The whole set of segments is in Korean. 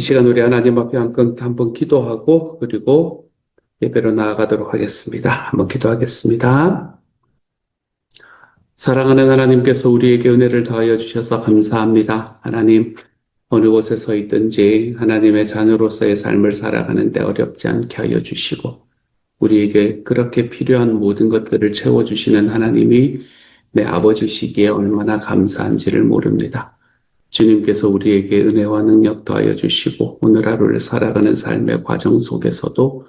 시간 우리 하나님 앞에 한번 기도하고 그리고 예배로 나아가도록 하겠습니다. 한번 기도하겠습니다. 사랑하는 하나님께서 우리에게 은혜를 더하여 주셔서 감사합니다. 하나님, 어느 곳에 서 있든지 하나님의 자녀로서의 삶을 살아가는데 어렵지 않게 하여 주시고 우리에게 그렇게 필요한 모든 것들을 채워주시는 하나님이 내 아버지시기에 얼마나 감사한지를 모릅니다. 주님께서 우리에게 은혜와 능력 더하여 주시고 오늘 하루를 살아가는 삶의 과정 속에서도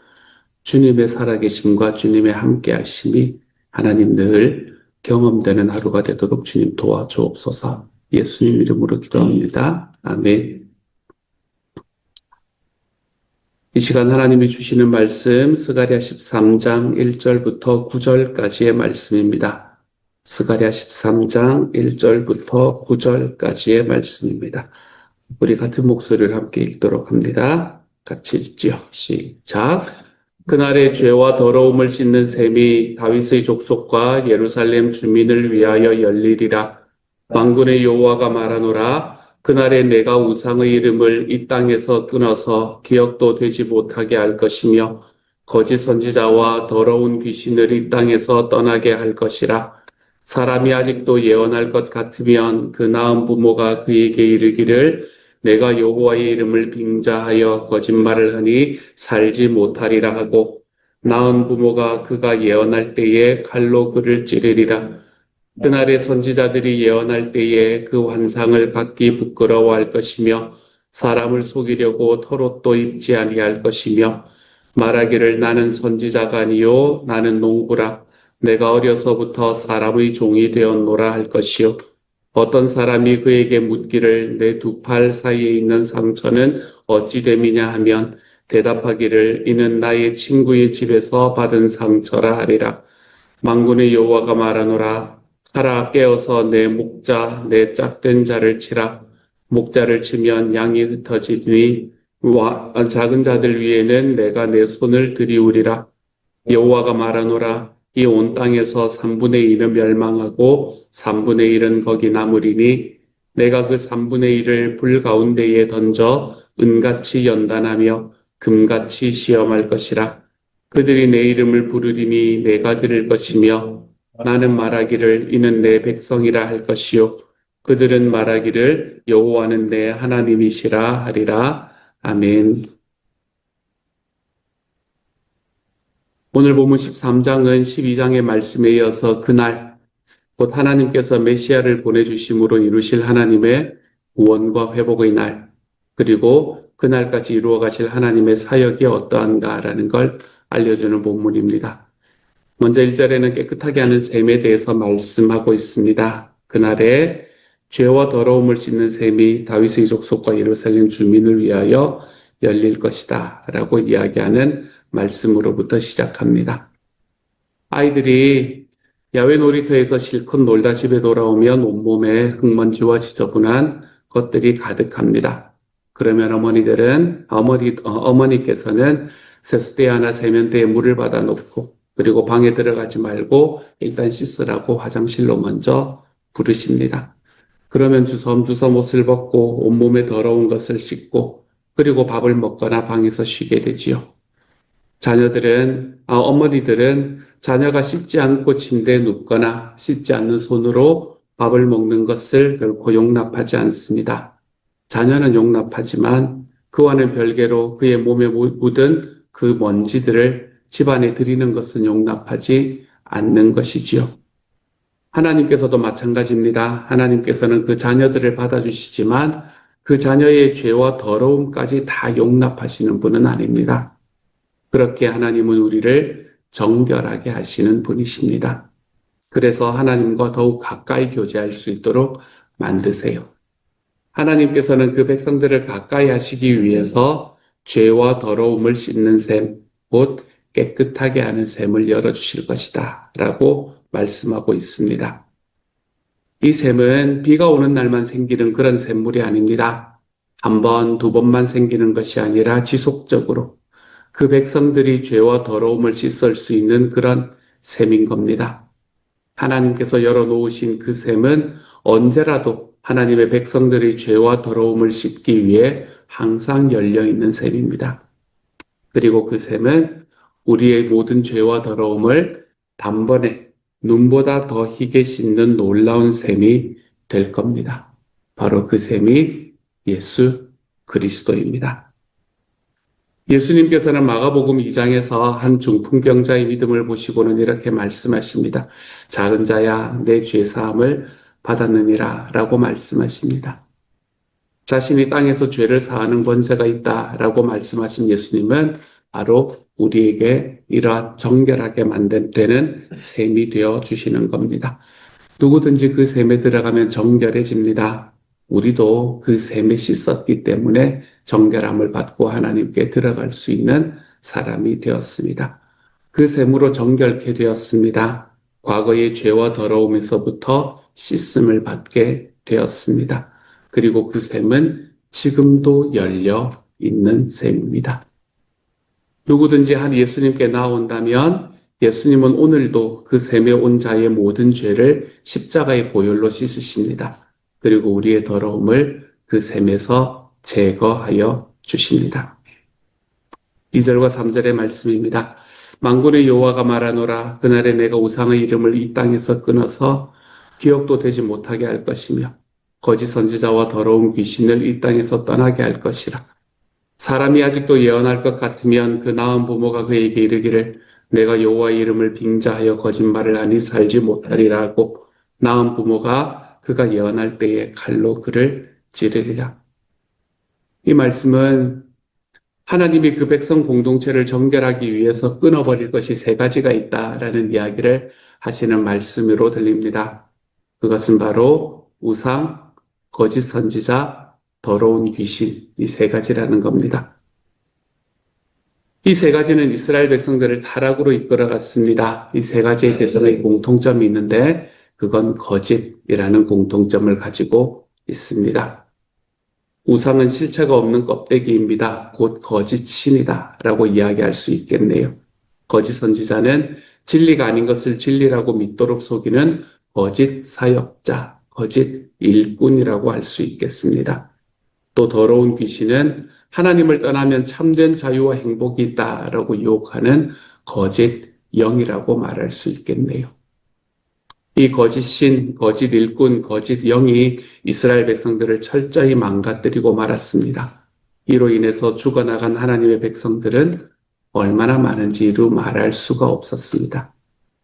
주님의 살아계심과 주님의 함께하심이 하나님 늘 경험되는 하루가 되도록 주님 도와주옵소서. 예수님 이름으로 기도합니다. 아멘. 이 시간 하나님이 주시는 말씀 스가랴 13장 1절부터 9절까지의 말씀입니다. 스가랴 13장 1절부터 9절까지의 말씀입니다. 우리 같은 목소리를 함께 읽도록 합니다. 같이 읽지요. 시작. 그날의 죄와 더러움을 씻는 셈이 다윗의 족속과 예루살렘 주민을 위하여 열리리라. 만군의 여호와가 말하노라. 그날에 내가 우상의 이름을 이 땅에서 끊어서 기억도 되지 못하게 할 것이며 거짓 선지자와 더러운 귀신을 이 땅에서 떠나게 할 것이라. 사람이 아직도 예언할 것 같으면 그 낳은 부모가 그에게 이르기를 내가 여호와의 이름을 빙자하여 거짓말을 하니 살지 못하리라 하고 낳은 부모가 그가 예언할 때에 칼로 그를 찌르리라. 그날의 선지자들이 예언할 때에 그 환상을 갖기 부끄러워할 것이며 사람을 속이려고 털옷도 입지 아니할 것이며 말하기를 나는 선지자가 아니요 나는 농부라. 내가 어려서부터 사람의 종이 되었노라 할 것이요. 어떤 사람이 그에게 묻기를 내 두 팔 사이에 있는 상처는 어찌 됨이냐 하면 대답하기를 이는 나의 친구의 집에서 받은 상처라 하리라. 만군의 여호와가 말하노라. 가라 깨어서 내 목자 내 짝된 자를 치라. 목자를 치면 양이 흩어지니 작은 자들 위에는 내가 내 손을 들이우리라. 여호와가 말하노라. 이 온 땅에서 3분의 1은 멸망하고 3분의 1은 거기 남으리니 내가 그 3분의 1을 불 가운데에 던져 은같이 연단하며 금같이 시험할 것이라. 그들이 내 이름을 부르리니 내가 들을 것이며 나는 말하기를 이는 내 백성이라 할 것이요 그들은 말하기를 여호와는 내 하나님이시라 하리라. 아멘. 오늘 본문 13장은 12장의 말씀에 이어서 그날 곧 하나님께서 메시아를 보내주심으로 이루실 하나님의 구원과 회복의 날 그리고 그날까지 이루어 가실 하나님의 사역이 어떠한가라는 걸 알려주는 본문입니다. 먼저 1절에는 깨끗하게 하는 셈에 대해서 말씀하고 있습니다. 그날에 죄와 더러움을 씻는 셈이 다윗의 족속과 예루살렘 주민을 위하여 열릴 것이다 라고 이야기하는 말씀으로부터 시작합니다. 아이들이 야외 놀이터에서 실컷 놀다 집에 돌아오면 온몸에 흙먼지와 지저분한 것들이 가득합니다. 그러면 어머니께서는 세숫대야나 세면대에 물을 받아 놓고 그리고 방에 들어가지 말고 일단 씻으라고 화장실로 먼저 부르십니다. 그러면 주섬주섬 옷을 벗고 온몸에 더러운 것을 씻고 그리고 밥을 먹거나 방에서 쉬게 되지요. 어머니들은 자녀가 씻지 않고 침대에 눕거나 씻지 않는 손으로 밥을 먹는 것을 결코 용납하지 않습니다. 자녀는 용납하지만 그와는 별개로 그의 몸에 묻은 그 먼지들을 집안에 들이는 것은 용납하지 않는 것이지요. 하나님께서도 마찬가지입니다. 하나님께서는 그 자녀들을 받아주시지만 그 자녀의 죄와 더러움까지 다 용납하시는 분은 아닙니다. 그렇게 하나님은 우리를 정결하게 하시는 분이십니다. 그래서 하나님과 더욱 가까이 교제할 수 있도록 만드세요. 하나님께서는 그 백성들을 가까이 하시기 위해서 죄와 더러움을 씻는 셈, 곧 깨끗하게 하는 셈을 열어주실 것이다 라고 말씀하고 있습니다. 이 셈은 비가 오는 날만 생기는 그런 샘물이 아닙니다. 한 번, 두 번만 생기는 것이 아니라 지속적으로 그 백성들이 죄와 더러움을 씻을 수 있는 그런 셈인 겁니다. 하나님께서 열어놓으신 그 셈은 언제라도 하나님의 백성들이 죄와 더러움을 씻기 위해 항상 열려 있는 셈입니다. 그리고 그 셈은 우리의 모든 죄와 더러움을 단번에 눈보다 더 희게 씻는 놀라운 셈이 될 겁니다. 바로 그 셈이 예수 그리스도입니다. 예수님께서는 마가복음 2장에서 한 중풍병자의 믿음을 보시고는 이렇게 말씀하십니다. 작은 자야, 내 죄 사함을 받았느니라 라고 말씀하십니다. 자신이 땅에서 죄를 사하는 권세가 있다라고 말씀하신 예수님은 바로 우리에게 이러한 정결하게 되는 셈이 되어 주시는 겁니다. 누구든지 그 셈에 들어가면 정결해집니다. 우리도 그 셈에 씻었기 때문에 정결함을 받고 하나님께 들어갈 수 있는 사람이 되었습니다. 그 셈으로 정결케 되었습니다. 과거의 죄와 더러움에서부터 씻음을 받게 되었습니다. 그리고 그 셈은 지금도 열려 있는 셈입니다. 누구든지 한 예수님께 나온다면 예수님은 오늘도 그 셈에 온 자의 모든 죄를 십자가의 보혈로 씻으십니다. 그리고 우리의 더러움을 그 셈에서 제거하여 주십니다. 2절과 3절의 말씀입니다. 만군의 여호와가 말하노라. 그날에 내가 우상의 이름을 이 땅에서 끊어서 기억도 되지 못하게 할 것이며 거짓 선지자와 더러운 귀신을 이 땅에서 떠나게 할 것이라. 사람이 아직도 예언할 것 같으면 그 낳은 부모가 그에게 이르기를 내가 여호와의 이름을 빙자하여 거짓말을 하니 살지 못하리라 하고 낳은 부모가 그가 예언할 때에 칼로 그를 찌르리라. 이 말씀은 하나님이 그 백성 공동체를 정결하기 위해서 끊어버릴 것이 세 가지가 있다라는 이야기를 하시는 말씀으로 들립니다. 그것은 바로 우상, 거짓 선지자, 더러운 귀신, 이 세 가지라는 겁니다. 이 세 가지는 이스라엘 백성들을 타락으로 이끌어갔습니다. 이 세 가지의 대상의 공통점이 있는데 그건 거짓이라는 공통점을 가지고 있습니다. 우상은 실체가 없는 껍데기입니다. 곧 거짓 신이다 라고 이야기할 수 있겠네요. 거짓 선지자는 진리가 아닌 것을 진리라고 믿도록 속이는 거짓 사역자, 거짓 일꾼이라고 할 수 있겠습니다. 또 더러운 귀신은 하나님을 떠나면 참된 자유와 행복이 있다라고 유혹하는 거짓 영이라고 말할 수 있겠네요. 이 거짓 신, 거짓 일꾼, 거짓 영이 이스라엘 백성들을 철저히 망가뜨리고 말았습니다. 이로 인해서 죽어나간 하나님의 백성들은 얼마나 많은지 이루 말할 수가 없었습니다.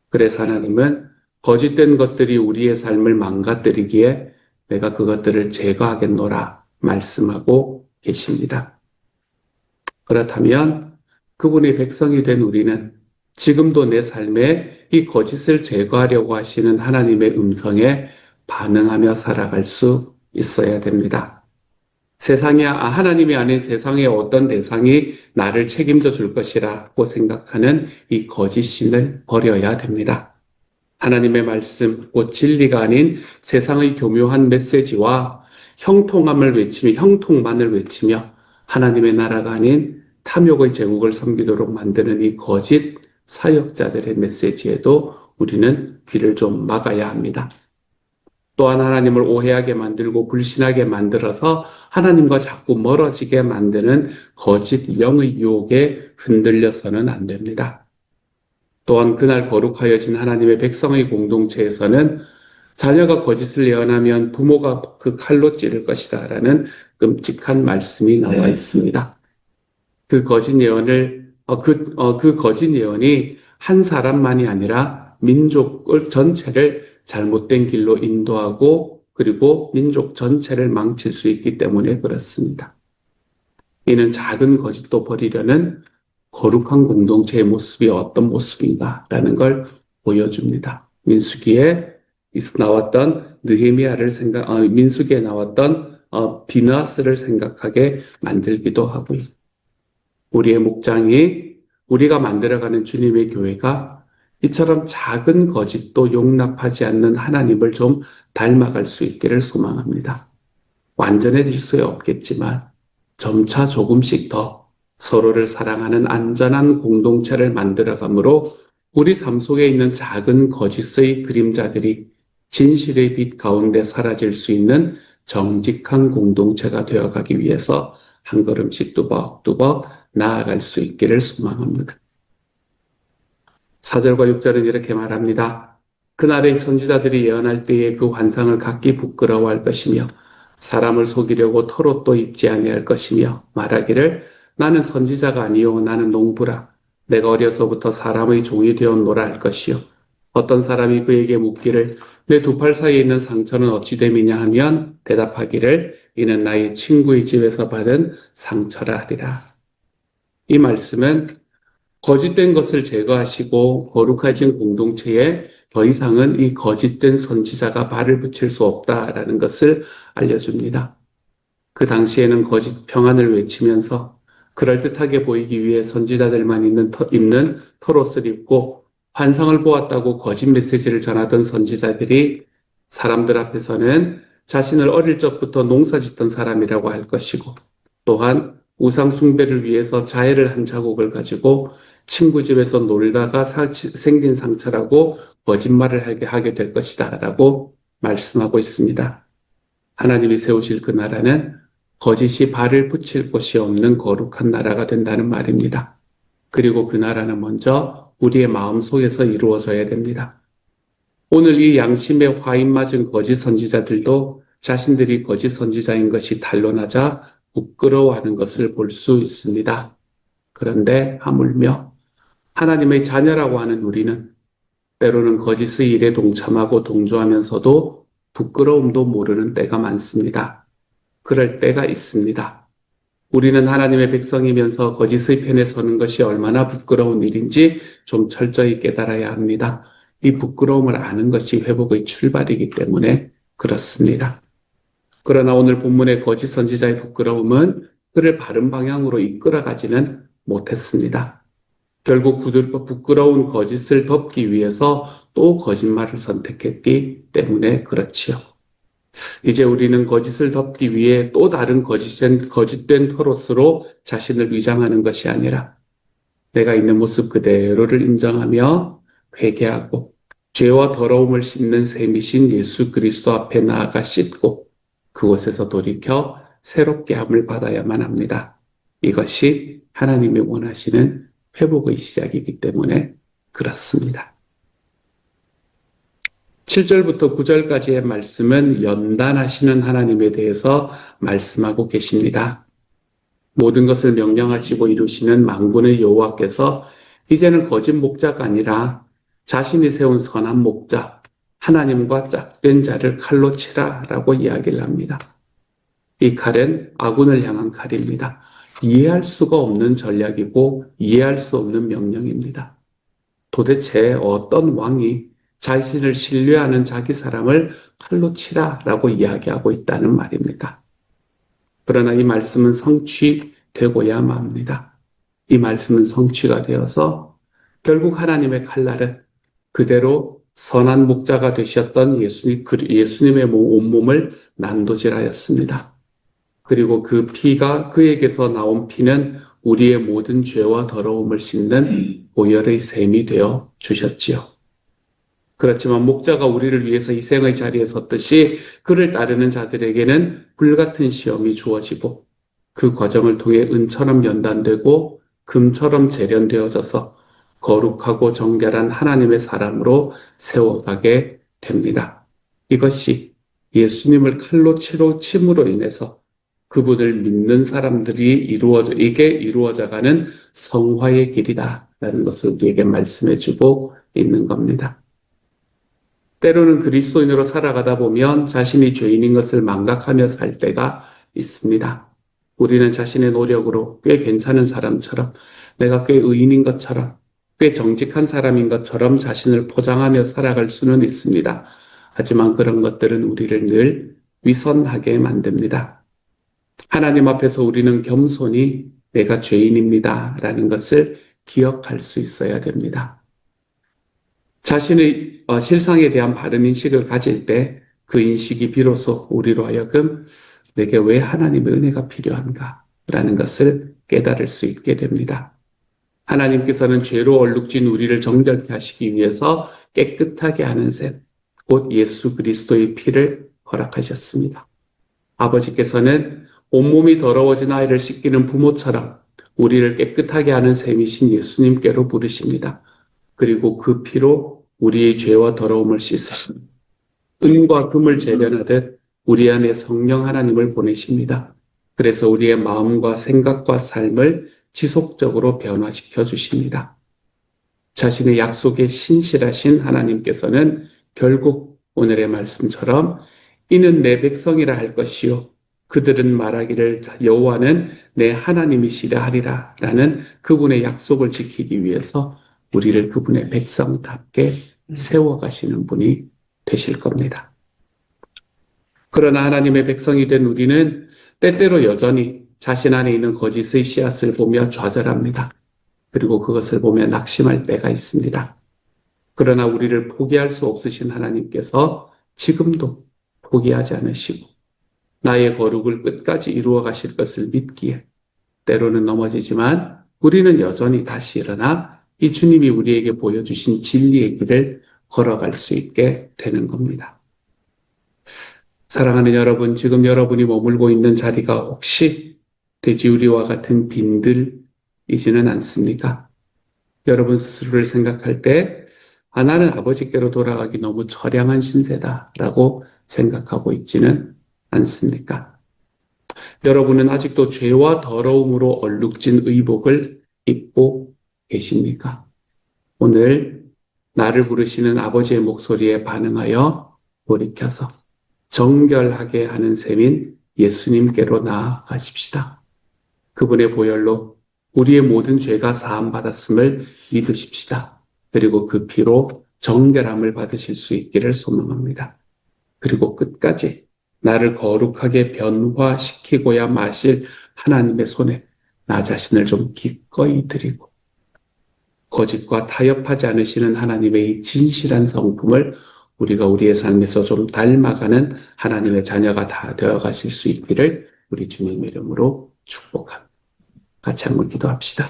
그래서 하나님은 거짓된 것들이 우리의 삶을 망가뜨리기에 내가 그것들을 제거하겠노라 말씀하고 계십니다. 그렇다면 그분의 백성이 된 우리는 지금도 내 삶에 이 거짓을 제거하려고 하시는 하나님의 음성에 반응하며 살아갈 수 있어야 됩니다. 하나님이 아닌 세상의 어떤 대상이 나를 책임져 줄 것이라고 생각하는 이 거짓 신을 버려야 됩니다. 하나님의 말씀, 곧 진리가 아닌 세상의 교묘한 메시지와 형통만을 외치며 하나님의 나라가 아닌 탐욕의 제국을 섬기도록 만드는 이 거짓 사역자들의 메시지에도 우리는 귀를 좀 막아야 합니다. 또한 하나님을 오해하게 만들고 불신하게 만들어서 하나님과 자꾸 멀어지게 만드는 거짓 영의 유혹에 흔들려서는 안 됩니다. 또한 그날 거룩하여진 하나님의 백성의 공동체에서는 자녀가 거짓을 예언하면 부모가 그 칼로 찌를 것이다 라는 끔찍한 말씀이 나와 있습니다. 그 거짓 예언이 한 사람만이 아니라 민족 전체를 잘못된 길로 인도하고 그리고 민족 전체를 망칠 수 있기 때문에 그렇습니다. 이는 작은 거짓도 버리려는 거룩한 공동체의 모습이 어떤 모습인가라는 걸 보여줍니다. 민수기에 나왔던 민수기에 나왔던 비느하스를 생각하게 만들기도 하고요. 우리의 목장이 우리가 만들어가는 주님의 교회가 이처럼 작은 거짓도 용납하지 않는 하나님을 좀 닮아갈 수 있기를 소망합니다. 완전해질 수 없겠지만 점차 조금씩 더 서로를 사랑하는 안전한 공동체를 만들어가므로 우리 삶 속에 있는 작은 거짓의 그림자들이 진실의 빛 가운데 사라질 수 있는 정직한 공동체가 되어가기 위해서 한 걸음씩 뚜벅뚜벅 나아갈 수 있기를 소망합니다. 4절과 6절은 이렇게 말합니다. 그날의 선지자들이 예언할 때에 그 환상을 각기 부끄러워할 것이며 사람을 속이려고 털옷도 입지 아니할 것이며 말하기를 나는 선지자가 아니요 나는 농부라 내가 어려서부터 사람의 종이 되었노라 할 것이요 어떤 사람이 그에게 묻기를 내 두 팔 사이에 있는 상처는 어찌 됨이냐 하면 대답하기를 이는 나의 친구의 집에서 받은 상처라 하리라. 이 말씀은 거짓된 것을 제거하시고 거룩해진 공동체에 더 이상은 이 거짓된 선지자가 발을 붙일 수 없다라는 것을 알려줍니다. 그 당시에는 거짓 평안을 외치면서 그럴듯하게 보이기 위해 선지자들만 입는 털옷을 입고 환상을 보았다고 거짓 메시지를 전하던 선지자들이 사람들 앞에서는 자신을 어릴 적부터 농사 짓던 사람이라고 할 것이고 또한 우상 숭배를 위해서 자해를 한 자국을 가지고 친구 집에서 놀다가 생긴 상처라고 거짓말을 하게 될 것이다 라고 말씀하고 있습니다. 하나님이 세우실 그 나라는 거짓이 발을 붙일 곳이 없는 거룩한 나라가 된다는 말입니다. 그리고 그 나라는 먼저 우리의 마음 속에서 이루어져야 됩니다. 오늘 이 양심에 화인 맞은 거짓 선지자들도 자신들이 거짓 선지자인 것이 탄로나자 부끄러워하는 것을 볼 수 있습니다. 그런데 하물며 하나님의 자녀라고 하는 우리는 때로는 거짓의 일에 동참하고 동조하면서도 부끄러움도 모르는 때가 많습니다. 그럴 때가 있습니다. 우리는 하나님의 백성이면서 거짓의 편에 서는 것이 얼마나 부끄러운 일인지 좀 철저히 깨달아야 합니다. 이 부끄러움을 아는 것이 회복의 출발이기 때문에 그렇습니다. 그러나 오늘 본문의 거짓 선지자의 부끄러움은 그를 바른 방향으로 이끌어가지는 못했습니다. 결국 부끄러운 거짓을 덮기 위해서 또 거짓말을 선택했기 때문에 그렇지요. 이제 우리는 거짓을 덮기 위해 또 다른 거짓된 털옷으로 자신을 위장하는 것이 아니라 내가 있는 모습 그대로를 인정하며 회개하고 죄와 더러움을 씻는 셈이신 예수 그리스도 앞에 나아가 씻고 그곳에서 돌이켜 새롭게 함을 받아야만 합니다. 이것이 하나님이 원하시는 회복의 시작이기 때문에 그렇습니다. 7절부터 9절까지의 말씀은 연단하시는 하나님에 대해서 말씀하고 계십니다. 모든 것을 명령하시고 이루시는 만군의 여호와께서 이제는 거짓 목자가 아니라 자신이 세운 선한 목자, 하나님과 짝된 자를 칼로 치라라고 이야기를 합니다. 이 칼은 아군을 향한 칼입니다. 이해할 수가 없는 전략이고 이해할 수 없는 명령입니다. 도대체 어떤 왕이 자신을 신뢰하는 자기 사람을 칼로 치라라고 이야기하고 있다는 말입니까? 그러나 이 말씀은 성취되고야만 합니다. 이 말씀은 성취가 되어서 결국 하나님의 칼날은 그대로 선한 목자가 되셨던 예수님의 온몸을 난도질하였습니다. 그리고 그 피가 그에게서 나온 피는 우리의 모든 죄와 더러움을 씻는 보혈의 셈이 되어 주셨지요. 그렇지만 목자가 우리를 위해서 희생의 자리에 섰듯이 그를 따르는 자들에게는 불같은 시험이 주어지고 그 과정을 통해 은처럼 연단되고 금처럼 재련되어져서 거룩하고 정결한 하나님의 사람으로 세워가게 됩니다. 이것이 예수님을 칼로 침으로 인해서 그분을 믿는 사람들이 이루어져가는 성화의 길이다라는 것을 우리에게 말씀해주고 있는 겁니다. 때로는 그리스도인으로 살아가다 보면 자신이 죄인인 것을 망각하며 살 때가 있습니다. 우리는 자신의 노력으로 꽤 괜찮은 사람처럼 내가 꽤 의인인 것처럼 꽤 정직한 사람인 것처럼 자신을 포장하며 살아갈 수는 있습니다. 하지만 그런 것들은 우리를 늘 위선하게 만듭니다. 하나님 앞에서 우리는 겸손히 내가 죄인입니다 라는 것을 기억할 수 있어야 됩니다. 자신의 실상에 대한 바른 인식을 가질 때 그 인식이 비로소 우리로 하여금 내게 왜 하나님의 은혜가 필요한가 라는 것을 깨달을 수 있게 됩니다. 하나님께서는 죄로 얼룩진 우리를 정결케 하시기 위해서 깨끗하게 하는 셈, 곧 예수 그리스도의 피를 허락하셨습니다. 아버지께서는 온몸이 더러워진 아이를 씻기는 부모처럼 우리를 깨끗하게 하는 셈이신 예수님께로 부르십니다. 그리고 그 피로 우리의 죄와 더러움을 씻으십니다. 은과 금을 재련하듯 우리 안에 성령 하나님을 보내십니다. 그래서 우리의 마음과 생각과 삶을 지속적으로 변화시켜 주십니다. 자신의 약속에 신실하신 하나님께서는 결국 오늘의 말씀처럼 이는 내 백성이라 할 것이요 그들은 말하기를 여호와는 내 하나님이시라 하리라 라는 그분의 약속을 지키기 위해서 우리를 그분의 백성답게 세워가시는 분이 되실 겁니다. 그러나 하나님의 백성이 된 우리는 때때로 여전히 자신 안에 있는 거짓의 씨앗을 보며 좌절합니다. 그리고 그것을 보며 낙심할 때가 있습니다. 그러나 우리를 포기할 수 없으신 하나님께서 지금도 포기하지 않으시고 나의 거룩을 끝까지 이루어 가실 것을 믿기에 때로는 넘어지지만 우리는 여전히 다시 일어나 이 주님이 우리에게 보여주신 진리의 길을 걸어갈 수 있게 되는 겁니다. 사랑하는 여러분, 지금 여러분이 머물고 있는 자리가 혹시 돼지우리와 같은 빈들이지는 않습니까? 여러분 스스로를 생각할 때, 나는 아버지께로 돌아가기 너무 처량한 신세다라고 생각하고 있지는 않습니까? 여러분은 아직도 죄와 더러움으로 얼룩진 의복을 입고 계십니까? 오늘 나를 부르시는 아버지의 목소리에 반응하여 돌이켜서 정결하게 하는 셈인 예수님께로 나아가십시다. 그분의 보혈로 우리의 모든 죄가 사함받았음을 믿으십시다. 그리고 그 피로 정결함을 받으실 수 있기를 소망합니다. 그리고 끝까지 나를 거룩하게 변화시키고야 마실 하나님의 손에 나 자신을 좀 기꺼이 드리고 거짓과 타협하지 않으시는 하나님의 이 진실한 성품을 우리가 우리의 삶에서 좀 닮아가는 하나님의 자녀가 다 되어 가실 수 있기를 우리 주님의 이름으로 축복합니다. 같이 한번 기도합시다.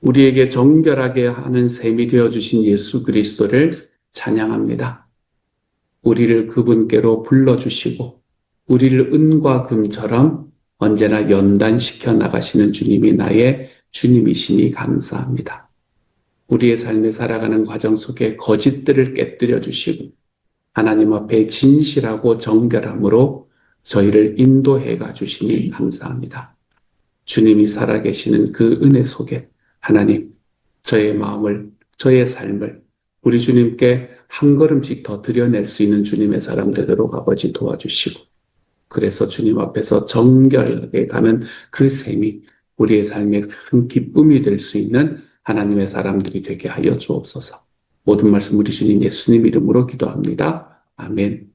우리에게 정결하게 하는 셈이 되어주신 예수 그리스도를 찬양합니다. 우리를 그분께로 불러주시고 우리를 은과 금처럼 언제나 연단시켜 나가시는 주님이 나의 주님이시니 감사합니다. 우리의 삶에 살아가는 과정 속에 거짓들을 깨뜨려 주시고 하나님 앞에 진실하고 정결함으로 저희를 인도해 가 주시니 감사합니다. 주님이 살아계시는 그 은혜 속에 하나님, 저의 마음을, 저의 삶을 우리 주님께 한 걸음씩 더 드려낼 수 있는 주님의 사람 되도록 아버지 도와주시고 그래서 주님 앞에서 정결하게 가는 그 셈이 우리의 삶에 큰 기쁨이 될 수 있는 하나님의 사람들이 되게 하여 주옵소서. 모든 말씀 우리 주님 예수님 이름으로 기도합니다. 아멘.